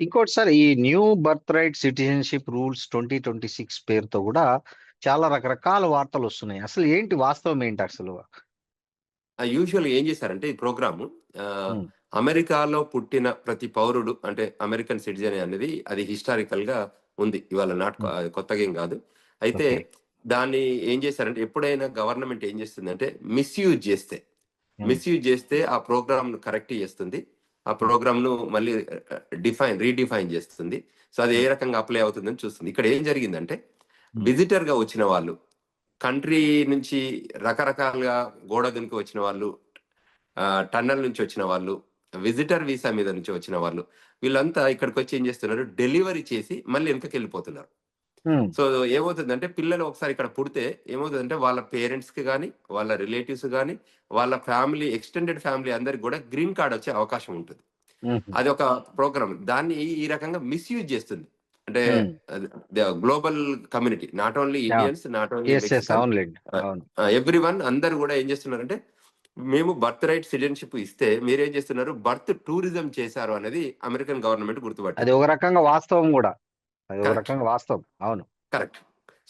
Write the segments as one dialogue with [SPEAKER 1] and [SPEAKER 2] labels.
[SPEAKER 1] ఇంకోటి సార్, ఈ new birth right citizenship rules 2026 పేరుతో కూడా చాలా రకరకాల వార్తలు వస్తున్నాయి. అసలు ఏంటి వాస్తవం ఏంటి అసలు?
[SPEAKER 2] యూజువల్ ఏం చేశారంటే ఈ ప్రోగ్రాము
[SPEAKER 1] ఉమ్,
[SPEAKER 2] అమెరికాలో పుట్టిన ప్రతి పౌరుడు అంటే అమెరికన్ సిటిజన్ అనేది అది హిస్టారికల్ గా ఉంది, ఇవాళ నాట్
[SPEAKER 1] ఉమ్,
[SPEAKER 2] కొత్తగా ఏం కాదు. అయితే
[SPEAKER 1] ఓకే.
[SPEAKER 2] దాన్ని ఏం చేశారంటే ఎప్పుడైనా గవర్నమెంట్ ఏం చేస్తుందంటే మిస్యూజ్ చేస్తే
[SPEAKER 1] ఉమ్,
[SPEAKER 2] మిస్యూజ్ చేస్తే ఆ ప్రోగ్రామ్ ను కరెక్ట్ చేస్తుంది, ఆ ప్రోగ్రామ్ ను మళ్ళీ రీడిఫైన్ చేస్తుంది. సో అది ఏ
[SPEAKER 1] ఉమ్,
[SPEAKER 2] రకంగా అప్లై అవుతుందని చూస్తుంది. ఇక్కడ ఏం జరిగిందంటే
[SPEAKER 1] ఉమ్,
[SPEAKER 2] విజిటర్ గా వచ్చిన వాళ్ళు, కంట్రీ నుంచి రకరకాలుగా గోడ దునికి వచ్చిన వాళ్ళు, టన్నల్ నుంచి వచ్చిన వాళ్ళు, విజిటర్ వీసా మీద నుంచి వచ్చిన వాళ్ళు, వీళ్ళంతా ఇక్కడికి వచ్చి ఏం చేస్తున్నారు, డెలివరీ చేసి మళ్ళీ వెనకకి వెళ్ళిపోతున్నారు.
[SPEAKER 1] ఉమ్,
[SPEAKER 2] సో ఏమవుతుందంటే పిల్లలు ఒకసారి ఇక్కడ పుడితే ఏమవుతుందంటే వాళ్ళ పేరెంట్స్ కి కానీ, వాళ్ళ రిలేటివ్స్ కానీ, వాళ్ళ ఫ్యామిలీ ఎక్స్టెండెడ్ ఫ్యామిలీ అందరికి కూడా గ్రీన్ కార్డ్ వచ్చే అవకాశం ఉంటుంది.
[SPEAKER 1] ఉమ్,
[SPEAKER 2] అది ఒక ప్రోగ్రామ్. దాన్ని ఈ రకంగా మిస్యూజ్ చేస్తుంది. అంటే
[SPEAKER 1] um,
[SPEAKER 2] global community, not only
[SPEAKER 1] అవును.
[SPEAKER 2] ఇండియన్స్, నాట్ ఓన్లీ
[SPEAKER 1] ఎస్ ఎస్,
[SPEAKER 2] మెక్సికన్,
[SPEAKER 1] అవునులేండి, అవును.
[SPEAKER 2] ఎవ్రీ వన్ అందరు కూడా ఏం చేస్తున్నారంటే మేము బర్త్ రైట్ సిటిజన్షిప్ ఇస్తే మీరేం చేస్తున్నారు, బర్త్ టూరిజం చేశారు అనేది అమెరికన్ గవర్నమెంట్
[SPEAKER 1] అది
[SPEAKER 2] గుర్తుపట్టింది.
[SPEAKER 1] ఒక రకంగా వాస్తవం కూడా. అది ఒక
[SPEAKER 2] కరెక్ట్,
[SPEAKER 1] రకంగా వాస్తవం, అవును.
[SPEAKER 2] కరెక్ట్.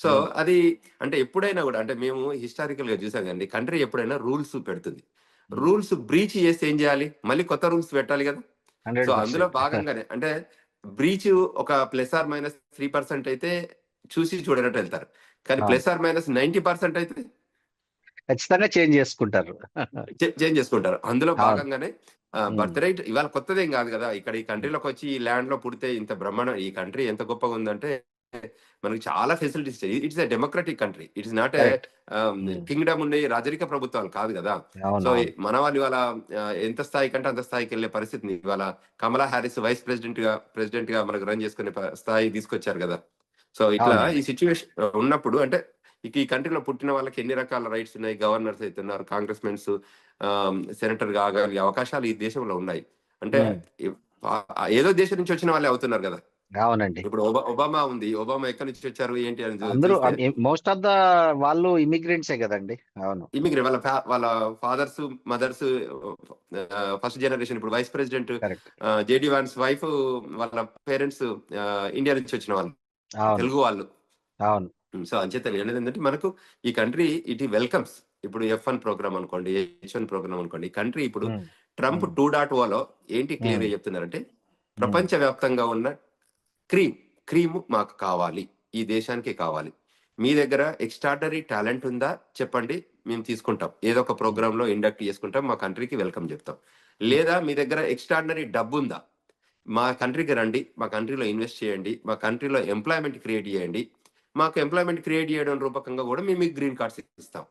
[SPEAKER 2] సో
[SPEAKER 1] ఉమ్,
[SPEAKER 2] అది అంటే ఎప్పుడైనా కూడా అంటే మేము హిస్టారికల్ గా చూసాం కండి, కంట్రీ ఎప్పుడైనా రూల్స్ పెడుతుంది,
[SPEAKER 1] ఉమ్,
[SPEAKER 2] రూల్స్ బ్రీచ్ చేస్తే ఏం చేయాలి, మళ్ళీ కొత్త రూల్స్ పెట్టాలి కదా. సో అందులో
[SPEAKER 1] 100%.
[SPEAKER 2] భాగంగానే అంటే బ్రీచ్ ఒక +−3% అయితే చూసి చూడనట్టు వెళ్తారు, కానీ
[SPEAKER 1] అవును,
[SPEAKER 2] +−90% అయితే
[SPEAKER 1] ఖచ్చితంగా చేంజ్ చేసుకుంటారు.
[SPEAKER 2] చేంజ్ చేసుకుంటారు. అందులో
[SPEAKER 1] అవును.
[SPEAKER 2] భాగంగానే
[SPEAKER 1] ఉమ్,
[SPEAKER 2] బర్త్ రైట్ ఇవాళ కొత్తదేం కాదు కదా. ఇక్కడ ఈ
[SPEAKER 1] ఉమ్,
[SPEAKER 2] కంట్రీలోకి వచ్చి ఈ ల్యాండ్ లో పుడితే ఇంత బ్రహ్మాండం, ఈ కంట్రీ ఎంత గొప్పగా ఉందంటే మనకి చాలా facilities. It's a democratic country, it's not a
[SPEAKER 1] correct. Um,
[SPEAKER 2] Kingdom ఉండే రాజరిక ప్రభుత్వాలు కాదు కదా. సో
[SPEAKER 1] అవునవును.
[SPEAKER 2] మన వాళ్ళు ఇవాళ ఎంత స్థాయి కంటే అంత స్థాయికి వెళ్ళే పరిస్థితిని ఇవాళ కమలా హ్యారిస్ వైస్ ప్రెసిడెంట్ గా మనకు రన్ చేసుకునే స్థాయి తీసుకొచ్చారు కదా. సో ఇట్లా ఈ
[SPEAKER 1] అవునండి.
[SPEAKER 2] సిచ్యువేషన్ ఉన్నప్పుడు అంటే ఇక ఈ కంట్రీలో పుట్టిన వాళ్ళకి ఎన్ని రకాల రైట్స్ ఉన్నాయి, గవర్నర్స్ అయితే ఉన్నారు, కాంగ్రెస్ మెన్స్, సెనేటర్ కాగలిగే అవకాశాలు ఈ దేశంలో ఉన్నాయి. అంటే
[SPEAKER 1] ఉమ్,
[SPEAKER 2] ఏదో దేశం నుంచి వచ్చిన వాళ్ళే అవుతున్నారు కదా.
[SPEAKER 1] అవునండి.
[SPEAKER 2] ఇప్పుడు ఒబామా ఉంది, ఒబామా ఎక్కడి నుంచి వచ్చారు ఏంటి అని
[SPEAKER 1] అందరూ
[SPEAKER 2] చూస్తే
[SPEAKER 1] మోస్ట్ ఆఫ్ ద వాళ్ళు ఇమిగ్రెంట్సే కదండి. అవును.
[SPEAKER 2] ఇమిగ్రే వాళ్ళ ఫాదర్స్ మదర్స్ ఫస్ట్ జనరేషన్. ఇప్పుడు vice president
[SPEAKER 1] correct.
[SPEAKER 2] JD Vance wife వాళ్ళ పేరెంట్స్ ఇండియా నుంచి వచ్చిన వాళ్ళు,
[SPEAKER 1] అవును.
[SPEAKER 2] తెలుగు వాళ్ళు.
[SPEAKER 1] అవును.
[SPEAKER 2] సో అంచేత అనేది ఏంటంటే మనకు ఈ కంట్రీ ఇట్ వెల్కమ్స్. ఇప్పుడు F1 ప్రోగ్రామ్ అనుకోండి, H1 ప్రోగ్రామ్ అనుకోండి, ఈ కంట్రీ ఇప్పుడు
[SPEAKER 1] ఉమ్,
[SPEAKER 2] ట్రంప్
[SPEAKER 1] ఉమ్,
[SPEAKER 2] 2.0లో ఏంటి క్లియర్
[SPEAKER 1] ఉమ్,
[SPEAKER 2] గా చెప్తున్నారంటే
[SPEAKER 1] ఉమ్,
[SPEAKER 2] ప్రపంచ వ్యాప్తంగా ఉన్న క్రీమ్ మాకు కావాలి, ఈ దేశానికి కావాలి. మీ దగ్గర ఎక్స్ట్రాడనరీ టాలెంట్ ఉందా చెప్పండి, మేము తీసుకుంటాం, ఏదో ఒక
[SPEAKER 1] ఉమ్,
[SPEAKER 2] ప్రోగ్రామ్ లో ఇండక్ట్ చేసుకుంటాం, మా కంట్రీకి వెల్కమ్ చెప్తాం.
[SPEAKER 1] ఉమ్,
[SPEAKER 2] లేదా మీ దగ్గర ఎక్స్ట్రాడనరీ డబ్బు ఉందా, మా కంట్రీకి రండి, మా కంట్రీలో ఇన్వెస్ట్ చేయండి, మా కంట్రీలో ఎంప్లాయ్మెంట్ క్రియేట్ చేయండి, మాకు ఎంప్లాయ్మెంట్ క్రియేట్ చేయడం రూపకంగా కూడా మేము మీకు గ్రీన్ కార్డ్స్ ఇస్తాం.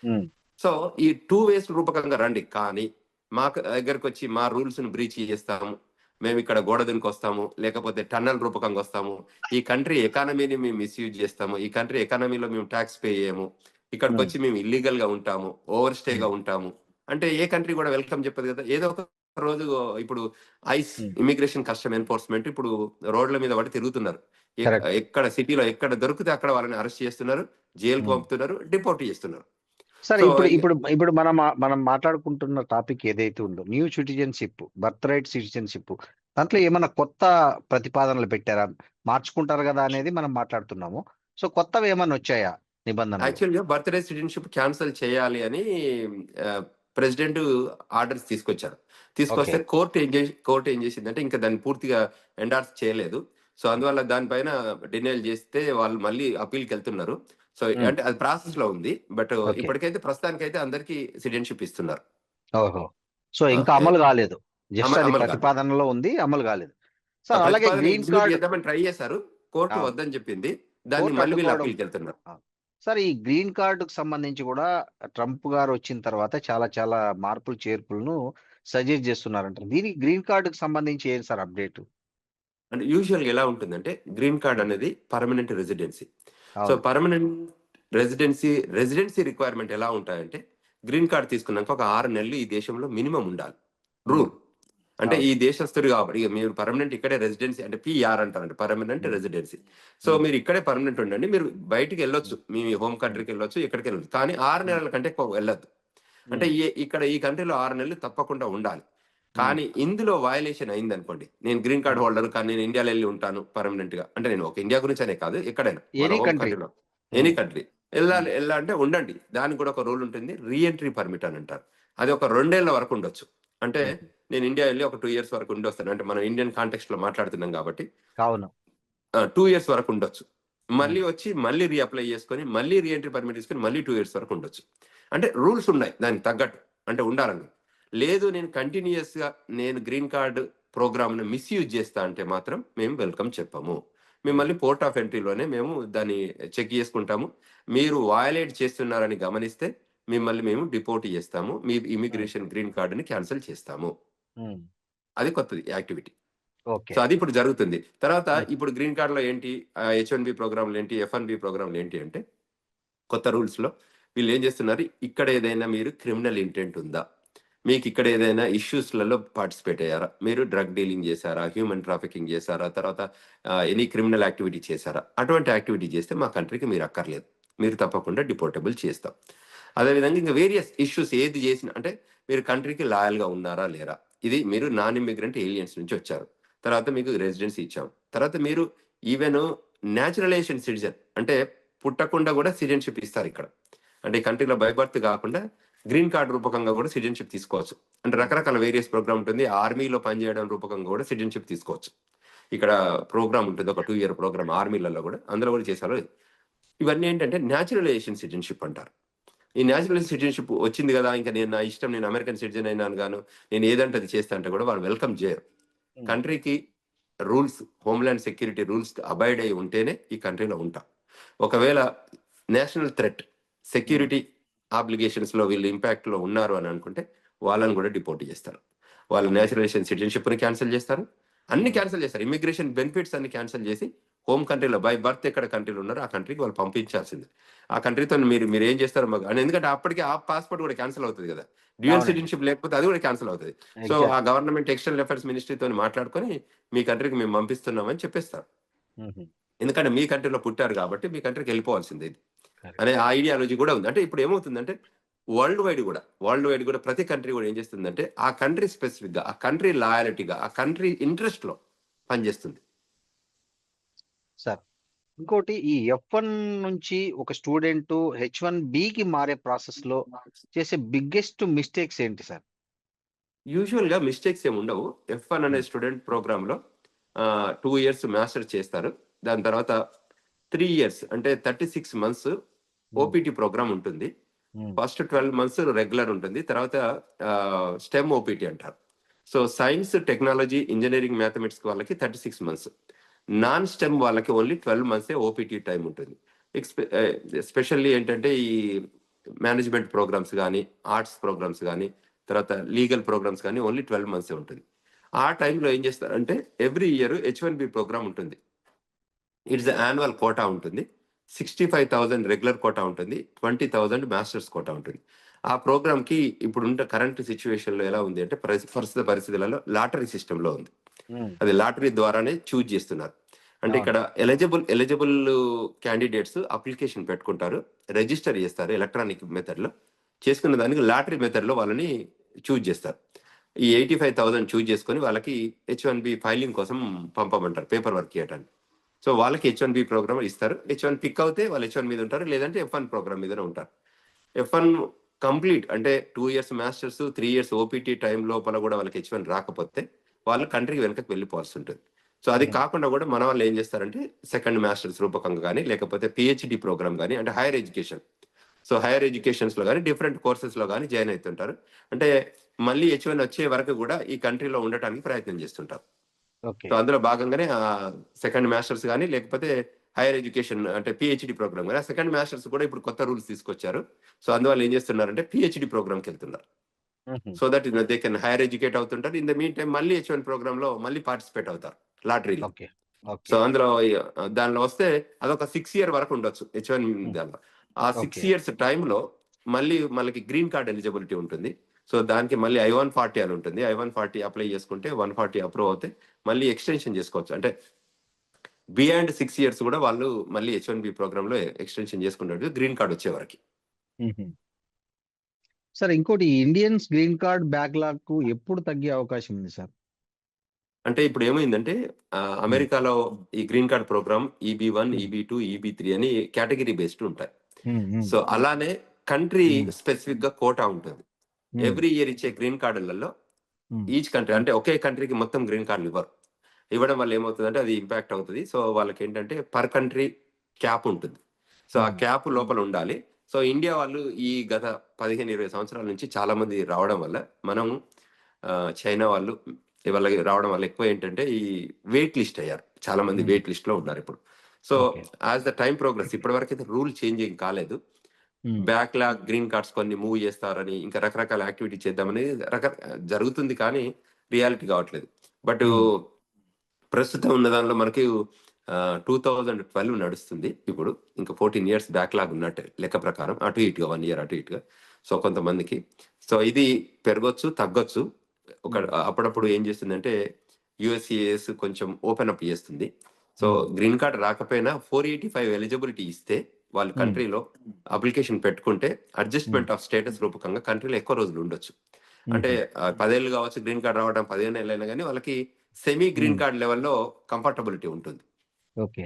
[SPEAKER 1] ఉమ్,
[SPEAKER 2] సో ఈ 2 ways రూపకంగా రండి, కానీ మా దగ్గరకు వచ్చి మా రూల్స్ ను బ్రీచ్ చేస్తాము, మేము ఇక్కడ గోడ దునికి వస్తాము, లేకపోతే టన్నల్ రూపకంగా వస్తాము, ఈ కంట్రీ ఎకానమీని మేము మిస్యూజ్ చేస్తాము, ఈ కంట్రీ ఎకానమీలో మేము ట్యాక్స్ పే చేయము, ఇక్కడికి
[SPEAKER 1] ఉమ్,
[SPEAKER 2] వచ్చి మేము ఇల్లీగల్ గా ఉంటాము, ఓవర్ స్టేగా
[SPEAKER 1] ఉమ్,
[SPEAKER 2] ఉంటాము అంటే ఏ కంట్రీ కూడా వెల్కమ్ చెప్పదు కదా. ఏదో ఒక రోజు ఇప్పుడు ఐస్
[SPEAKER 1] ఉమ్,
[SPEAKER 2] ఇమిగ్రేషన్ కస్టమ్ ఎన్ఫోర్స్మెంట్ ఇప్పుడు రోడ్ల మీద పడి తిరుగుతున్నారు.
[SPEAKER 1] కరెక్ట్.
[SPEAKER 2] ఎక్కడ సిటీలో ఎక్కడ దొరికితే అక్కడ వాళ్ళని అరెస్ట్ చేస్తున్నారు, జైలుకు
[SPEAKER 1] ఉమ్.
[SPEAKER 2] పంపుతున్నారు, డిపోర్ట్ చేస్తున్నారు.
[SPEAKER 1] సరే,
[SPEAKER 2] సో
[SPEAKER 1] ఇప్పుడు ఇప్పుడు ఇప్పుడు మనం మాట్లాడుకుంటున్న టాపిక్ ఏదైతే ఉందో, new citizenship, birth right citizenship, దాంట్లో ఏమైనా కొత్త ప్రతిపాదనలు పెట్టారా? మార్చుకుంటారు కదా అనేది మనం మాట్లాడుతున్నాము. సో కొత్తవి ఏమైనా వచ్చాయా నిబంధనలు?
[SPEAKER 2] యాక్చువల్గా బర్త్డే సిటిజన్షిప్ క్యాన్సిల్ చేయాలి అని ప్రెసిడెంట్ ఆర్డర్స్ తీసుకొచ్చారు.
[SPEAKER 1] ఓకే.
[SPEAKER 2] తీసుకొస్తే కోర్టు ఏం చేసిందంటే ఇంకా దాన్ని పూర్తిగా ఎండార్స్ చేయలేదు. సో అందువల్ల దానిపైన డినైల్ చేస్తే వాళ్ళు మళ్ళీ అప్పీల్కి వెళ్తున్నారు. సో
[SPEAKER 1] ఉమ్,
[SPEAKER 2] అంటే అది ప్రాసెస్ లో ఉంది. But
[SPEAKER 1] okay.
[SPEAKER 2] ఇప్పటికైతే ప్రస్తుతానికైతే అందరికీ సిటిజన్షిప్ ఇస్తున్నారు.
[SPEAKER 1] ఓహో. సో
[SPEAKER 2] ఆ,
[SPEAKER 1] ఇంకా
[SPEAKER 2] ఏ-
[SPEAKER 1] అమలు కాలేదు. జస్ట్ అది
[SPEAKER 2] అమలు కాలేదు.
[SPEAKER 1] ప్రతిపాదనలో ఉంది, అమలు కాలేదు.
[SPEAKER 2] ఆ
[SPEAKER 1] సార్ అలాగే
[SPEAKER 2] ప్రతిపాదన
[SPEAKER 1] గ్రీన్
[SPEAKER 2] ఇంక్లూడ్
[SPEAKER 1] కార్డ్.
[SPEAKER 2] చేద్దామని ట్రై చేశారు, కోర్టు
[SPEAKER 1] అవును.
[SPEAKER 2] వద్దని చెప్పింది. దాన్ని
[SPEAKER 1] కోర్టు
[SPEAKER 2] మళ్ళీ వీళ్ళు
[SPEAKER 1] అడ్డుకోవడం.
[SPEAKER 2] అప్పీల్కి వెళ్తున్నారు.
[SPEAKER 1] ఆ. సార్, ఈ గ్రీన్ కార్డుకు సంబంధించి కూడా ట్రంప్ గారు వచ్చిన తర్వాత చాలా చాలా మార్పులు చేర్పులను సజెస్ట్ చేస్తున్నారంటారు. దీనికి గ్రీన్ కార్డుకు సంబంధించి ఏంటి సార్ అప్డేట్?
[SPEAKER 2] అంటే యూజువల్గా ఎలా ఉంటుందంటే గ్రీన్ కార్డ్ అనేది పర్మనెంట్ రెసిడెన్సీ. సో
[SPEAKER 1] అవును.
[SPEAKER 2] పర్మనెంట్ రెసిడెన్సీ రిక్వైర్మెంట్ ఎలా ఉంటాయంటే గ్రీన్ కార్డ్ తీసుకున్నాక ఒక 6 నెలలు ఈ దేశంలో మినిమం ఉండాలి,
[SPEAKER 1] ఉమ్,
[SPEAKER 2] రూల్. అంటే ఈ
[SPEAKER 1] అవును.
[SPEAKER 2] దేశస్తుడు కాబట్టి ఇక మీరు పర్మనెంట్ ఇక్కడే రెసిడెన్సీ అంటే PR అంటారంటే పర్మనెంట్
[SPEAKER 1] ఉమ్,
[SPEAKER 2] రెసిడెన్సీ. సో
[SPEAKER 1] ఉమ్,
[SPEAKER 2] మీరు ఇక్కడే పర్మనెంట్ ఉండండి, మీరు బయటికి వెళ్ళొచ్చు,
[SPEAKER 1] ఉమ్,
[SPEAKER 2] మీ హోమ్
[SPEAKER 1] ఉమ్,
[SPEAKER 2] కంట్రీకి వెళ్ళొచ్చు, ఎక్కడికి వెళ్ళొచ్చు, కానీ 6 నెలల కంటే ఎక్కువ వెళ్ళొద్దు. అంటే ఇక్కడ ఈ కంట్రీలో 6 నెలలు తప్పకుండా ఉండాలి. కానీ ఇందులో వయలేషన్ అయింది అనుకోండి, నేను గ్రీన్ కార్డ్ హోల్డర్ కానీ నేను ఇండియాలో వెళ్ళి ఉంటాను పర్మనెంట్ గా, అంటే నేను ఒక ఇండియా గురించి అనే కాదు, ఎక్కడైనా మన
[SPEAKER 1] ఎనీ
[SPEAKER 2] హోమ్
[SPEAKER 1] కంట్రీ.
[SPEAKER 2] కంట్రీలో ఎనీ కంట్రీ వెళ్ళాలి అంటే ఉండండి. దానికి కూడా ఒక రూల్ ఉంటుంది, రీఎంట్రీ పర్మిట్ అని అంటారు. అది ఒక 2 ఏళ్ల వరకు ఉండొచ్చు. అంటే నేను ఇండియా వెళ్ళి ఒక 2 ఇయర్స్ వరకు ఉండి వస్తాను, అంటే మనం ఇండియన్ కాంటెక్స్ట్ లో మాట్లాడుతున్నాం కాబట్టి
[SPEAKER 1] అవును.
[SPEAKER 2] 2 ఇయర్స్ వరకు ఉండొచ్చు. మళ్ళీ వచ్చి మళ్ళీ రీఅప్లై చేసుకొని మళ్ళీ రీఎంట్రీ పర్మిట్ తీసుకొని మళ్ళీ 2 ఇయర్స్ వరకు ఉండొచ్చు. అంటే రూల్స్ ఉన్నాయి దానికి తగ్గట్టు, అంటే ఉండాలని. లేదు నేను కంటిన్యూస్ గా నేను గ్రీన్ కార్డ్ ప్రోగ్రామ్ ను మిస్యూజ్ చేస్తా అంటే మాత్రం మేము వెల్కమ్ చెప్పము. మిమ్మల్ని పోర్ట్ ఆఫ్ ఎంట్రీలోనే మేము దాన్ని చెక్ చేసుకుంటాము. మీరు వయలేట్ చేస్తున్నారని గమనిస్తే మిమ్మల్ని మేము డిపోర్ట్ చేస్తాము, మీ ఇమిగ్రేషన్ గ్రీన్ కార్డుని క్యాన్సిల్ చేస్తాము. అది కొత్తది యాక్టివిటీ.
[SPEAKER 1] ఓకే.
[SPEAKER 2] సో అది ఇప్పుడు జరుగుతుంది. తర్వాత ఇప్పుడు గ్రీన్ కార్డ్ లో ఏంటి, H1B ప్రోగ్రాంలు ఏంటి, F1B ప్రోగ్రాంలు ఏంటి అంటే కొత్త రూల్స్ లో వీళ్ళు ఏం చేస్తున్నారు, ఇక్కడ ఏదైనా మీరు క్రిమినల్ ఇంటెంట్ ఉందా, మీకు ఇక్కడ ఏదైనా ఇష్యూస్లలో పార్టిసిపేట్ అయ్యారా, మీరు డ్రగ్ డీలింగ్ చేశారా, హ్యూమన్ ట్రాఫికింగ్ చేశారా, తర్వాత ఎనీ క్రిమినల్ యాక్టివిటీ చేశారా, అటువంటి యాక్టివిటీ చేస్తే మా కంట్రీకి మీరు అక్కర్లేదు, మీరు తప్పకుండా డిపోర్టబుల్ చేస్తాం. అదేవిధంగా ఇంకా వేరియస్ ఇష్యూస్ ఏది చేసినా, అంటే మీరు కంట్రీకి లాయల్ గా ఉన్నారా లేరా, ఇది మీరు నాన్ ఇమిగ్రెంట్ ఏలియన్స్ నుంచి వచ్చారు, తర్వాత మీకు రెసిడెన్సీ ఇచ్చాం, తర్వాత మీరు ఈవెన్ న్యాచురలైజేషన్ సిటిజన్ అంటే పుట్టకుండా కూడా సిటిజన్షిప్ ఇస్తారు ఇక్కడ. అంటే ఈ కంట్రీలో బై బర్త్ కాకుండా గ్రీన్ కార్డ్ రూపకంగా కూడా సిటిజన్షిప్ తీసుకోవచ్చు. అంటే రకరకాల వేరియస్ ప్రోగ్రామ్ ఉంటుంది. ఆర్మీలో పనిచేయడం రూపకంగా కూడా సిటిజన్షిప్ తీసుకోవచ్చు. ఇక్కడ ప్రోగ్రామ్ ఉంటుంది, ఒక 2 ఇయర్ ప్రోగ్రామ్ ఆర్మీలలో కూడా, అందులో కూడా చేశారు. ఇవన్నీ ఏంటంటే న్యాచురలైజేషన్ సిటిజన్షిప్ అంటారు. ఈ న్యాచురల్ సిటిజన్షిప్ వచ్చింది కదా, ఇంకా నేను నా ఇష్టం, నేను అమెరికన్ సిటిజన్ అయినాను గాను నేను ఏదంటే అది చేస్తా అంటే కూడా వాళ్ళు వెల్కమ్ చేయరు. కంట్రీకి rules, homeland security rules abide అయి ఉంటేనే ఈ కంట్రీలో ఉంటాం. ఒకవేళ నేషనల్ థ్రెట్, సెక్యూరిటీ ఆబ్లిగేషన్స్ లో వీళ్ళు ఇంపాక్ట్ లో ఉన్నారు అని అనుకుంటే వాళ్ళని కూడా డిపోర్ట్ చేస్తారు. వాళ్ళ నేచురలైజేషన్ సిటిజన్షిప్ ని క్యాన్సిల్ చేస్తారు, అన్ని క్యాన్సిల్ చేస్తారు. ఇమిగ్రేషన్ బెనిఫిట్స్ అన్ని క్యాన్సిల్ చేసి హోమ్ కంట్రీలో బై బర్త్ ఎక్కడ కంట్రీలో ఉన్నారో ఆ కంట్రీకి వాళ్ళు పంపించాల్సింది. ఆ కంట్రీతో మీరు ఏం చేస్తారు మాకు అని, ఎందుకంటే అప్పటికి ఆ పాస్పోర్ట్ కూడా క్యాన్సిల్ అవుతుంది కదా, డ్యూయల్ సిటిజన్షిప్ లేకపోతే అది కూడా క్యాన్సిల్ అవుతుంది. సో ఆ గవర్నమెంట్ ఎక్స్టర్నల్ అఫైర్స్ మినిస్ట్రీతో మాట్లాడుకొని మీ కంట్రీకి మేము పంపిస్తున్నామని చెప్పేస్తారు. ఎందుకంటే మీ కంట్రీలో పుట్టారు కాబట్టి మీ కంట్రీకి వెళ్ళిపోవాల్సింది ఇది అనే ఆ ఐడియాలజీ కూడా ఉంది. అంటే ఇప్పుడు ఏమవుతుందంటే వరల్డ్ వైడ్ కూడా ప్రతి కంట్రీ కూడా ఏం చేస్తుందంటే ఆ కంట్రీ స్పెసిఫిక్ గా, ఆ కంట్రీ లాయలిటీగా, ఆ కంట్రీ ఇంట్రెస్ట్ లో పనిచేస్తుంది.
[SPEAKER 1] సార్ ఇంకోటి, ఈ F1 నుంచి ఒక స్టూడెంట్ H1Bకి మారే ప్రాసెస్ లో చేసే బిగ్గెస్ట్ మిస్టేక్స్ ఏంటి సార్?
[SPEAKER 2] యూజువల్ గా మిస్టేక్స్ ఏమి ఉండవు. F1 అనే స్టూడెంట్ ప్రోగ్రామ్ లో 2 ఇయర్స్ మాస్టర్ చేస్తారు. దాని తర్వాత 3 ఇయర్స్ అంటే 36 months ఓపీటీ ప్రోగ్రామ్ ఉంటుంది. ఫస్ట్ 12 months రెగ్యులర్ ఉంటుంది, తర్వాత స్టెమ్ ఓపీటీ అంటారు. So science, technology, engineering, mathematics వాళ్ళకి 36 months, నాన్ స్టెమ్ వాళ్ళకి ఓన్లీ 12 months ఓపీటీ టైం ఉంటుంది. ఎస్పెషల్లీ ఏంటంటే ఈ మేనేజ్మెంట్ ప్రోగ్రామ్స్ కానీ, ఆర్ట్స్ ప్రోగ్రామ్స్ కానీ, తర్వాత లీగల్ ప్రోగ్రామ్స్ కానీ ఓన్లీ 12 months ఉంటుంది. ఆ టైంలో ఏం చేస్తారంటే ఎవ్రీ ఇయర్ H1B ప్రోగ్రామ్ ఉంటుంది. ఇట్స్ యాన్యువల్ కోటా ఉంటుంది. 65,000 రెగ్యులర్ కోటా ఉంటుంది, 20,000 మాస్టర్స్ కోటా ఉంటుంది. ఆ ప్రోగ్రామ్ కి ఇప్పుడున్న కరెంట్ సిచ్యువేషన్ లో ఎలా ఉంది అంటే ప్రస్తుత పరిస్థితులలో లాటరీ సిస్టమ్ లో ఉంది. అది లాటరీ ద్వారానే చూజ్ చేస్తున్నారు. అంటే ఇక్కడ ఎలిజిబుల్ క్యాండిడేట్స్ అప్లికేషన్ పెట్టుకుంటారు, రిజిస్టర్ చేస్తారు ఎలక్ట్రానిక్ మెథడ్ లో, చేసుకున్న దానికి లాటరీ మెథడ్ లో వాళ్ళని చూజ్ చేస్తారు. ఈ 85,000 చూజ్ చేసుకొని వాళ్ళకి H1B ఫైలింగ్ కోసం పంపమంటారు, పేపర్ వర్క్ చేయడానికి. సో వాళ్ళకి H1B ప్రోగ్రామ్ ఇస్తారు. H1 పిక్ అవుతే వాళ్ళు H1 మీద ఉంటారు, లేదంటే F1 ప్రోగ్రామ్ మీదనే ఉంటారు. F1 కంప్లీట్ అంటే 2 years masters, 3 years OPT time లోపల కూడా వాళ్ళకి H1 రాకపోతే వాళ్ళు కంట్రీకి వెనకకి వెళ్ళిపోవాల్సి ఉంటుంది. సో అది కాకుండా కూడా మన వాళ్ళు ఏం చేస్తారంటే సెకండ్ మాస్టర్స్ రూపకంగా కానీ, లేకపోతే PhD ప్రోగ్రామ్ కానీ, అంటే higher education, so hire educations లో కానీ డిఫరెంట్ కోర్సెస్ లో కానీ జాయిన్ అవుతుంటారు. అంటే మళ్ళీ H1 వచ్చే వరకు కూడా ఈ కంట్రీలో ఉండటానికి ప్రయత్నం చేస్తుంటారు. సో అందులో భాగంగానే సెకండ్ మాస్టర్స్ కానీ, లేకపోతే హైయర్ ఎడ్యుకేషన్ అంటే PhD ప్రోగ్రామ్ కానీ, సెకండ్ మాస్టర్స్ కూడా ఇప్పుడు కొత్త రూల్స్ తీసుకొచ్చారు. సో అందువల్ల ఏం చేస్తున్నారంటే PhD ప్రోగ్రామ్కి వెళ్తున్నారు. So that they can hire educate అవుతుంటారు. ఇన్ ద మీన్ టైం మళ్ళీ H1 ప్రోగ్రామ్ లో మళ్ళీ పార్టిసిపేట్ అవుతారు లాటరీలో. సో అందులో దానిలో వస్తే అదొక 6 year వరకు ఉండొచ్చు H1 దానిలో. ఆ 6 years టైంలో మళ్ళీ మనకి గ్రీన్ కార్డ్ ఎలిజిబిలిటీ ఉంటుంది. సో దానికి మళ్ళీ I-140 అని ఉంటుంది. I-140 అప్లై చేసుకుంటే 140 అప్రూవ్ అవుతే మళ్ళీ ఎక్స్టెన్షన్ చేసుకోవచ్చు. అంటే బియాండ్ 6 years కూడా వాళ్ళు మళ్ళీ H1B ప్రోగ్రామ్ లో ఎక్స్టెన్షన్ చేసుకుంటారు గ్రీన్ కార్డ్ వచ్చే వరకు.
[SPEAKER 1] సార్ ఇంకోటి ఇండియన్స్ గ్రీన్ కార్డ్ బ్యాక్లాగ్ కు ఎప్పుడు తగ్గే అవకాశం ఉంది సార్?
[SPEAKER 2] అంటే ఇప్పుడు ఏమైందంటే అమెరికాలో ఈ green card programme EB1, EB2, EB3 అని కేటగిరీ బేస్డ్ ఉంటాయి. సో అలానే కంట్రీ స్పెసిఫిక్ గా కోటా ఉంటుంది. ఎవ్రీ ఇయర్ ఇచ్చే గ్రీన్ కార్డులలో ఈచ్ కంట్రీ అంటే ఒకే కంట్రీకి మొత్తం గ్రీన్ కార్డులు ఇవ్వరు. ఇవ్వడం వల్ల ఏమవుతుందంటే అది ఇంపాక్ట్ అవుతుంది. సో వాళ్ళకి ఏంటంటే పర్ కంట్రీ క్యాప్ ఉంటుంది. సో ఆ క్యాప్ లోపల ఉండాలి. సో ఇండియా వాళ్ళు ఈ గత 15-20 సంవత్సరాల నుంచి చాలా మంది రావడం వల్ల మనం చైనా వాళ్ళు వాళ్ళకి రావడం వల్ల ఎక్కువ ఏంటంటే ఈ వెయిట్ లిస్ట్ అయ్యారు. చాలా మంది వెయిట్ లిస్ట్ లో ఉన్నారు ఇప్పుడు. So as the time progress ఇప్పటి వరకు అయితే రూల్ చేంజింగ్ కాలేదు. బ్యాక్లాగ్ గ్రీన్ కార్డ్స్ కొన్ని మూవ్ చేస్తారని ఇంకా రకరకాల యాక్టివిటీ చేద్దామని జరుగుతుంది, కానీ రియాలిటీ కావట్లేదు. బట్ ప్రస్తుతం ఉన్న దానిలో మనకి 2012 నడుస్తుంది. ఇప్పుడు ఇంకా 14 years బ్యాక్లాగ్ ఉన్నట్టే లెక్క ప్రకారం, అటు ఇటుగా 1 year అటు ఇటుగా. సో కొంతమందికి సో ఇది పెరగొచ్చు తగ్గొచ్చు. అప్పుడప్పుడు ఏం చేస్తుందంటే USCIS కొంచెం ఓపెన్ అప్ చేస్తుంది. సో గ్రీన్ కార్డ్ రాకపోయినా 485 ఎలిజిబిలిటీ ఇస్తే వాళ్ళ కంట్రీలో అప్లికేషన్ పెట్టుకుంటే అడ్జస్ట్మెంట్ ఆఫ్ స్టేటస్ రూపకంగా కంట్రీలో ఎక్కువ రోజులు ఉండొచ్చు. అంటే 10 ఏళ్ళు కావచ్చు గ్రీన్ కార్డ్ రావడం, 15 ఏళ్ళైనా కానీ వాళ్ళకి సెమీ గ్రీన్ కార్డ్ లెవెల్లో కంఫర్టబిలిటీ ఉంటుంది.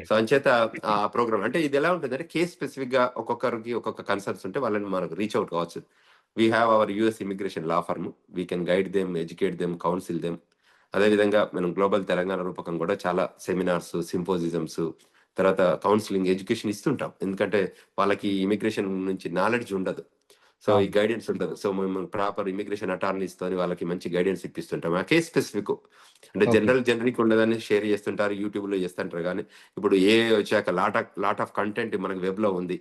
[SPEAKER 2] సో అంచేత ఆ ప్రోగ్రామ్ అంటే ఇది ఎలా ఉంటుంది అంటే కేస్ స్పెసిఫిక్ గా ఒక్కొక్కరికి ఒక్కొక్క కన్సర్న్స్ ఉంటే వాళ్ళని మనకు రీచ్ అవుట్ కావచ్చు. We have our US immigration law firm, we can guide them, educate them, counsel them. అదేవిధంగా మనం గ్లోబల్ తెలంగాణ రూపకం కూడా చాలా సెమినార్స్, సింపోజిజమ్స్, తర్వాత కౌన్సిలింగ్, ఎడ్యుకేషన్ ఇస్తుంటాం. ఎందుకంటే వాళ్ళకి ఇమిగ్రేషన్ నుంచి నాలెడ్జ్ ఉండదు, సో ఈ గైడెన్స్ ఉండదు. సో మేము ప్రాపర్ ఇమిగ్రేషన్ అటార్నీస్ తోని వాళ్ళకి మంచి గైడెన్స్ ఇప్పిస్తుంటాం. ఆ కేస్ స్పెసిఫిక్ అంటే జనరిక్ ఉండదని షేర్ చేస్తుంటారు, యూట్యూబ్ లో చేస్తుంటారు. కానీ ఇప్పుడు వచ్చాక లాట్ ఆఫ్ కంటెంట్ మనకి వెబ్ లో ఉంది.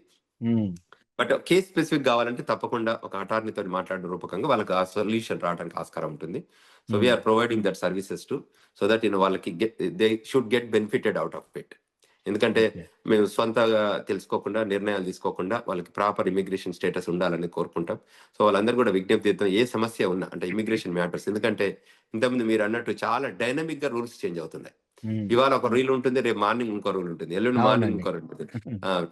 [SPEAKER 2] బట్ కేస్ స్పెసిఫిక్ కావాలంటే తప్పకుండా ఒక అటార్నీతో మాట్లాడిన రూపకంగా వాళ్ళకి ఆ సొల్యూషన్ రావడానికి ఆస్కారం ఉంటుంది. So we're providing that services to so that వాళ్ళకి they should get benefited out of it. ఎందుకంటే మేము సొంతగా తెలుసుకోకుండా నిర్ణయాలు తీసుకోకుండా వాళ్ళకి ప్రాపర్ ఇమిగ్రేషన్ స్టేటస్ ఉండాలని కోరుకుంటాం. సో వాళ్ళందరూ కూడా విజ్ఞప్తి చేద్దాం, ఏ సమస్య ఉన్నా అంటే ఇమిగ్రేషన్ మ్యాటర్స్. ఎందుకంటే ఇంతకుముందు మీరు అన్నట్టు చాలా డైనమిక్ గా రూల్స్ చేంజ్ అవుతున్నాయి. ఇవాళ ఒక రూల్ ఉంటుంది, రేపు మార్నింగ్ ఇంకో రూల్ ఉంటుంది, ఎల్లుండి మార్నింగ్ ఇంకో రూల్ ఉంటుంది.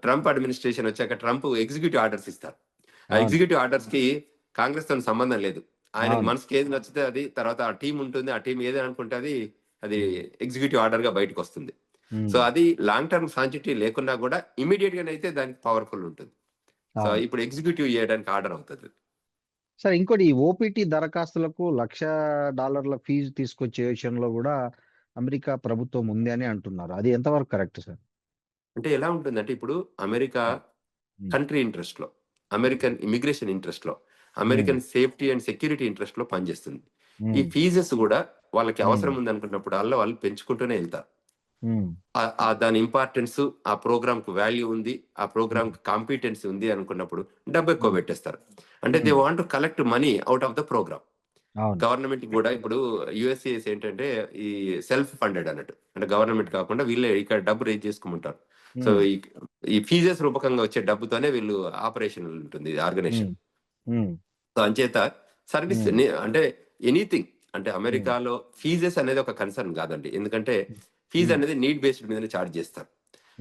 [SPEAKER 2] ట్రంప్ అడ్మినిస్ట్రేషన్ వచ్చాక ట్రంప్ ఎగ్జిక్యూటివ్ ఆర్డర్స్ ఇస్తారు. ఆ ఎగ్జిక్యూటివ్ ఆర్డర్స్ కి కాంగ్రెస్ తో సంబంధం లేదు. ఆయనకి మనసుకి ఏది నచ్చితే అది, తర్వాత ఆ టీం ఉంటుంది, ఆ టీం ఏది అనుకుంటే అది ఎగ్జిక్యూటివ్ ఆర్డర్ గా బయటకు వస్తుంది. సో అది లాంగ్ టర్మ్ సాంచిటీ లేకున్నా కూడా ఇమీడియట్ గా అయితే దానికి పవర్ఫుల్ ఉంటుంది. సో ఇప్పుడు ఎగ్జిక్యూటివ్ చేయడానికి ఆర్డర్ అవుతుంది.
[SPEAKER 1] సార్ ఇంకోటి OPT దరఖాస్తులకు $1,00,000 ఫీజు తీసుకొచ్చే విషయంలో కూడా అమెరికా ప్రభుత్వం ఉంది అని అంటున్నారు. అది ఎంతవరకు కరెక్ట్ సార్?
[SPEAKER 2] అంటే ఎలా ఉంటుందంటే ఇప్పుడు అమెరికా కంట్రీ ఇంట్రెస్ట్ లో, అమెరికన్ ఇమిగ్రేషన్ ఇంట్రెస్ట్ లో, American safety and security interest లో పనిచేస్తుంది. ఈ ఫీజెస్ కూడా వాళ్ళకి అవసరం ఉంది అనుకున్నప్పుడు వాళ్ళు పెంచుకుంటూనే వెళ్తారు. దాని ఇంపార్టెన్స్, ఆ ప్రోగ్రామ్ కు వాల్యూ ఉంది, ఆ ప్రోగ్రామ్ కి కాంపిటెన్సీ ఉంది అనుకున్నప్పుడు డబ్బు ఎక్కువ పెట్టేస్తారు. అంటే they want to collect money out of the program. Government కూడా ఇప్పుడు USCIS ఏంటంటే ఈ సెల్ఫ్ ఫండెడ్ అన్నట్టు, అంటే గవర్నమెంట్ కాకుండా వీళ్ళే ఇక్కడ డబ్బు రేజ్ చేసుకుంటారు. సో ఈ ఫీజెస్ రూపకంగా వచ్చే డబ్బుతోనే వీళ్ళు ఆపరేషన్ ఉంటుంది ఆర్గనైజేషన్. సో అంచేత సర్వీస్ అంటే ఎనీథింగ్ అంటే అమెరికాలో ఫీజెస్ అనేది ఒక కన్సర్న్ కాదండి. ఎందుకంటే ఫీజు అనేది నీడ్ బేస్డ్ మీదనే ఛార్జ్ చేస్తారు.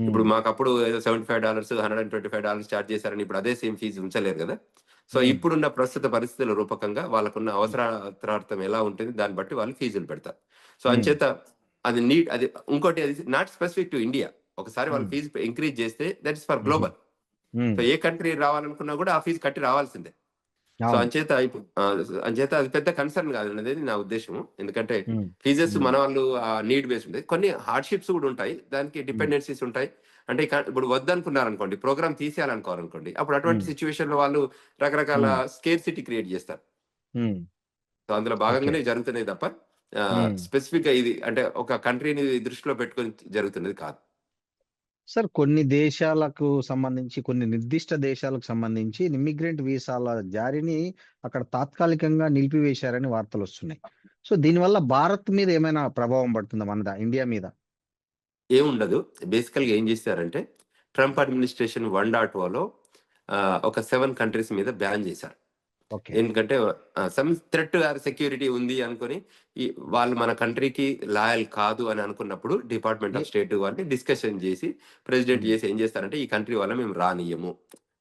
[SPEAKER 2] ఇప్పుడు మాకు అప్పుడు ఏదో $75, $125 ఛార్జ్ చేశారని ఇప్పుడు అదే సేమ్ ఫీజు ఉంచలేరు కదా. సో ఇప్పుడున్న ప్రస్తుత పరిస్థితుల రూపకంగా వాళ్ళకున్న అవసరార్థం ఎలా ఉంటుంది దాన్ని బట్టి వాళ్ళు ఫీజులు పెడతారు. సో అంచేత అది నీడ్, అది ఇంకోటి అది నాట్ స్పెసిఫిక్ టు ఇండియా. ఒకసారి వాళ్ళ ఫీజు ఇంక్రీజ్ చేస్తే that is for global. So ఏ కంట్రీ రావాలనుకున్నా కూడా ఆ ఫీజు కట్టి రావాల్సిందే. సో అంచేత అది పెద్ద కన్సర్న్ కాదు అనేది నా ఉద్దేశం. ఎందుకంటే ఫీజెస్ మన వాళ్ళు నీడ్ బేస్డ్ ఉంటాయి, కొన్ని హార్డ్షిప్స్ కూడా ఉంటాయి, దానికి డిపెండెన్సీస్ ఉంటాయి. అంటే ఇప్పుడు వద్దనుకున్నారు అనుకోండి, ప్రోగ్రామ్ తీసేయాలనుకోవాలనుకోండి, అప్పుడు అటువంటి సిచ్యువేషన్ లో వాళ్ళు రకరకాల స్కేర్సిటీ క్రియేట్ చేస్తారు. సో అందులో భాగంగానే జరుగుతున్నాయి తప్ప స్పెసిఫిక్ గా ఇది అంటే ఒక కంట్రీని దృష్టిలో పెట్టుకొని జరుగుతున్నది కాదు.
[SPEAKER 1] సార్ కొన్ని దేశాలకు సంబంధించి, కొన్ని నిర్దిష్ట దేశాలకు సంబంధించి ఇమిగ్రెంట్ వీసాల జారీని అక్కడ తాత్కాలికంగా నిలిపివేశారని వార్తలు వస్తున్నాయి. సో దీనివల్ల భారత్ మీద ఏమైనా ప్రభావం పడుతుందా, మన ఇండియా మీద?
[SPEAKER 2] ఏముండదు. బేసికల్ గా ఏం చేశారంటే ట్రంప్ అడ్మినిస్ట్రేషన్ 1.0లో ఒక 7 కంట్రీస్ మీద బ్యాన్ చేశారు. ఎందుకంటే సమ్ థ్రెట్ సెక్యూరిటీ ఉంది అనుకుని వాళ్ళు మన కంట్రీకి లాయల్ కాదు అని అనుకున్నప్పుడు డిపార్ట్మెంట్ ఆఫ్ స్టేట్ వాళ్ళని డిస్కషన్ చేసి ప్రెసిడెంట్ చేసి ఏం చేస్తారంటే ఈ కంట్రీ వల్ల మేము రానియము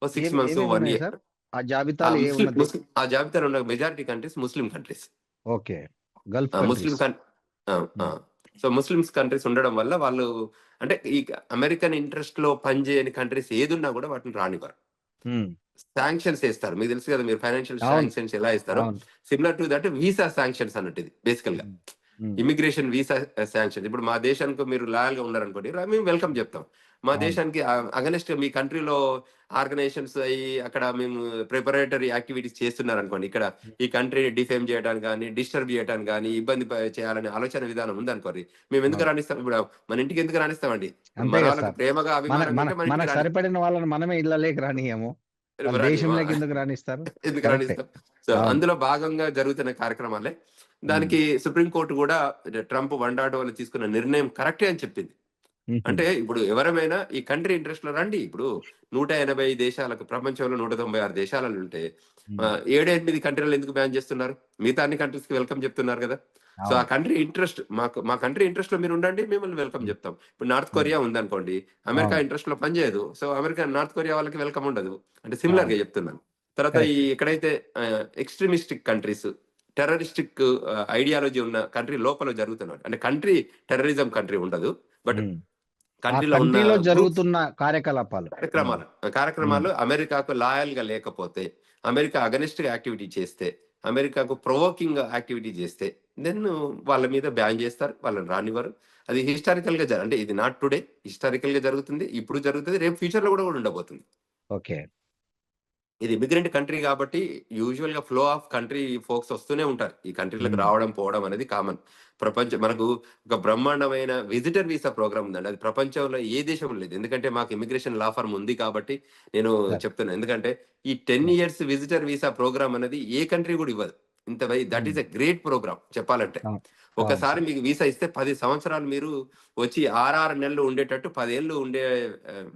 [SPEAKER 2] 6 months 1 year
[SPEAKER 1] ఆ జాబితాలో ఏ
[SPEAKER 2] ముస్లిం
[SPEAKER 1] ఉన్నది?
[SPEAKER 2] ముస్లిం ఆ జాబితాలో ఉన్న majority countries Muslim countries.
[SPEAKER 1] Okay. Gulf
[SPEAKER 2] Muslim
[SPEAKER 1] countries. హ్మ్.
[SPEAKER 2] సో ముస్లిమ్స్ కంట్రీస్ ఉండడం వల్ల వాళ్ళు అంటే ఈ అమెరికన్ ఇంట్రెస్ట్ లో పనిచేయని కంట్రీస్ ఏదున్నా కూడా వాటిని రానివ్వరు.
[SPEAKER 1] హ్మ్.
[SPEAKER 2] శాంక్షన్స్ వేస్తారు. మీకు తెలుసు కదా, మీరు ఫైనాన్షియల్
[SPEAKER 1] అవును.
[SPEAKER 2] శాంక్షన్స్ ఎలా ఇస్తారో
[SPEAKER 1] అవును.
[SPEAKER 2] Similar to that visa sanctions అన్నట్టు ఇది బేసికల్ గా.
[SPEAKER 1] హ్మ్. హ్మ్.
[SPEAKER 2] Immigration visa sanction. ఇప్పుడు మా దేశానికి మీరు లాయల్ గా ఉన్నారనుకోండి, మేము వెల్కమ్ చెప్తాం. మా
[SPEAKER 1] అవును.
[SPEAKER 2] దేశానికి అగనెస్ట్ మీ కంట్రీలో ఆర్గనైజేషన్స్ అయ్యి అక్కడ మేము ప్రిపరేటరీ యాక్టివిటీస్ చేస్తున్నారనుకోండి, ఇక్కడ
[SPEAKER 1] హ్మ్.
[SPEAKER 2] ఈ కంట్రీని డిఫేమ్ చేయడానికి కానీ, డిస్టర్బ్ చేయడానికి కానీ, ఇబ్బంది చేయాలనే ఆలోచన విధానం ఉందనుకోండి, మేము ఎందుకు
[SPEAKER 1] అవును.
[SPEAKER 2] రాణిస్తాం? ఇప్పుడు మన ఇంటికి ఎందుకు రాణిస్తామండి? ఇప్పుడు
[SPEAKER 1] అంతే
[SPEAKER 2] మన
[SPEAKER 1] కదా
[SPEAKER 2] వాళ్ళకి
[SPEAKER 1] సార్.
[SPEAKER 2] ప్రేమగా
[SPEAKER 1] మన
[SPEAKER 2] అభిమానంగా
[SPEAKER 1] మన
[SPEAKER 2] ఉంటే మన ఇంటికి
[SPEAKER 1] మనకు సరిపడిన వాళ్ళని మనమే ఇళ్ళలోకి రానియ్యము. వాళ్ళ
[SPEAKER 2] రానివ్వం.
[SPEAKER 1] దేశంలోకి ఎందుకు రానిస్తారు?
[SPEAKER 2] ఎందుకు
[SPEAKER 1] కరెక్టే.
[SPEAKER 2] రాణిస్తాం? సో
[SPEAKER 1] అవును.
[SPEAKER 2] అందులో భాగంగా జరుగుతున్న కార్యక్రమాలే.
[SPEAKER 1] హ్మ్.
[SPEAKER 2] దానికి సుప్రీంకోర్టు కూడా ట్రంప్ 1.0 వల్ల తీసుకున్న నిర్ణయం కరెక్టే అని చెప్పింది.
[SPEAKER 1] హుహు.
[SPEAKER 2] అంటే ఇప్పుడు ఎవరమైనా ఈ కంట్రీ ఇంట్రెస్ట్ లో రండి. ఇప్పుడు 180 దేశాలకు, ప్రపంచంలో 196 దేశాలలో ఉంటే
[SPEAKER 1] హ్మ్.
[SPEAKER 2] 7, 8 కంట్రీలు ఎందుకు బ్యాన్ చేస్తున్నారు? మిగతా అన్ని కంట్రీస్ కి వెల్కమ్ చెప్తున్నారు కదా. సో ఆ
[SPEAKER 1] అవును.
[SPEAKER 2] కంట్రీ ఇంట్రెస్ట్, మా కంట్రీ ఇంట్రెస్ట్ లో మీరు ఉండండి, మిమ్మల్ని వెల్కమ్
[SPEAKER 1] హ్మ్.
[SPEAKER 2] చెప్తాం. ఇప్పుడు నార్త్
[SPEAKER 1] హ్మ్.
[SPEAKER 2] కొరియా ఉందనుకోండి, అమెరికా
[SPEAKER 1] అవును.
[SPEAKER 2] ఇంట్రెస్ట్ లో పనిచేయదు. సో అమెరికా నార్త్ కొరియా వాళ్ళకి వెల్కమ్ ఉండదు. అంటే సిమిలర్
[SPEAKER 1] అవును.
[SPEAKER 2] గా చెప్తున్నాను. తర్వాత ఈ
[SPEAKER 1] కరెక్టే.
[SPEAKER 2] ఎక్కడైతే ఎక్స్ట్రీమిస్టిక్ కంట్రీస్, టెర్రరిస్టిక్ ఐడియాలజీ ఉన్న కంట్రీ లోపల జరుగుతున్నారు. అంటే కంట్రీ టెర్రరిజం కంట్రీ ఉండదు. బట్
[SPEAKER 1] హ్మ్. ఆ
[SPEAKER 2] కంట్రీలో ఉన్న
[SPEAKER 1] కంట్రీలో
[SPEAKER 2] గ్రూప్స్,
[SPEAKER 1] జరుగుతున్న కార్యకలాపాలు. హ్మ్. హ్మ్.
[SPEAKER 2] కార్యక్రమాలు అమెరికాకు లాయల్ గా లేకపోతే, అమెరికా అగనిస్ట్ గా యాక్టివిటీ చేస్తే, అమెరికాకు ప్రొవోకింగ్ యాక్టివిటీ చేస్తే, దెన్ వాళ్ళ మీద బ్యాన్ చేస్తారు. వాళ్ళని రానివ్వరు. అది హిస్టారికల్ గా అంటే ఇది నాట్ టుడే, హిస్టారికల్ గా జరుగుతుంది. ఇప్పుడు జరుగుతుంది. రేపు ఫ్యూచర్ లో కూడా ఉండబోతుంది.
[SPEAKER 1] ఓకే.
[SPEAKER 2] ఇది ఇమిగ్రెంట్ కంట్రీ కాబట్టి యూజువల్ గా ఫ్లో ఆఫ్ కంట్రీ ఫోక్స్ వస్తూనే ఉంటారు. ఈ కంట్రీలకు
[SPEAKER 1] హ్మ్.
[SPEAKER 2] రావడం పోవడం అనేది కామన్. మనకు ఒక బ్రహ్మాండమైన విజిటర్ వీసా ప్రోగ్రామ్ ఉందండి. అది ప్రపంచంలో ఏ దేశంలో లేదు. ఎందుకంటే మాకు ఇమిగ్రేషన్ లా ఫర్మ్ ఉంది కాబట్టి నేను
[SPEAKER 1] సార్.
[SPEAKER 2] చెప్తున్నా. ఎందుకంటే ఈ 10
[SPEAKER 1] yeah!
[SPEAKER 2] Years visitor visa program అనేది ఏ కంట్రీ కూడా ఇవ్వదు. దట్
[SPEAKER 1] హ్మ్.
[SPEAKER 2] ఈస్ ఎ గ్రేట్ ప్రోగ్రామ్ చెప్పాలంటే.
[SPEAKER 1] అవును. అవును
[SPEAKER 2] ఒకసారి
[SPEAKER 1] సార్.
[SPEAKER 2] మీకు వీసా ఇస్తే 10 సంవత్సరాలు మీరు వచ్చి 6 నెలలు ఉండేటట్టు 10 ఏళ్ళు ఉండే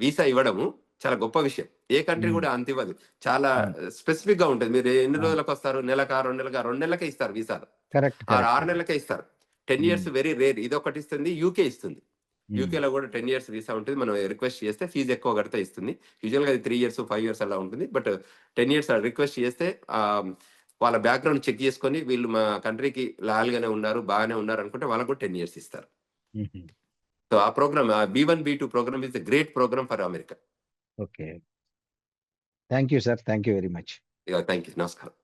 [SPEAKER 2] వీసా ఇవ్వడము చాలా గొప్ప విషయం. ఏ కంట్రీ
[SPEAKER 1] హ్మ్.
[SPEAKER 2] కూడా అంత ఇవ్వదు. చాలా
[SPEAKER 1] అవును.
[SPEAKER 2] స్పెసిఫిక్ గా ఉంటది. మీరు ఎన్ని
[SPEAKER 1] అవును.
[SPEAKER 2] రోజులకు వస్తారు? నెలకా, 2 నెలలకా? 2 నెలలకే ఇస్తారు వీసాలు.
[SPEAKER 1] కరెక్ట్. కరెక్ట్
[SPEAKER 2] 6
[SPEAKER 1] అండి.
[SPEAKER 2] నెలలకే ఇస్తారు. 10
[SPEAKER 1] హ్మ్.
[SPEAKER 2] Years very rare. ఇదొకటి ఇస్తుంది. యూకే ఇస్తుంది.
[SPEAKER 1] హ్మ్.
[SPEAKER 2] యూకేలో కూడా 10 ఇయర్స్ వీసా ఉంటుంది. మనం రిక్వెస్ట్ చేస్తే ఫీజ్ ఎక్కువ కడితే ఇస్తుంది. యూజువల్‌గా అది 3 ఇయర్స్, 5 ఇయర్స్ అలా ఉంటుంది. బట్ 10 ఇయర్స్ రిక్వెస్ట్ చేస్తే వాళ్ళ బ్యాక్‌గ్రౌండ్ చెక్ చేసుకొని వీళ్ళు మా కంట్రీకి లాయల్ గానే ఉన్నారు, బాగానే ఉన్నారు అనుకుంటే వాళ్ళకి కూడా 10 ఇయర్స్ ఇస్తారు.
[SPEAKER 1] హుహు.
[SPEAKER 2] సో ఆ program B1, B2 program is a great program for America.
[SPEAKER 1] Okay. Thank you sir. Thank you very much.
[SPEAKER 2] Yeah! Thank you. నమస్కారం.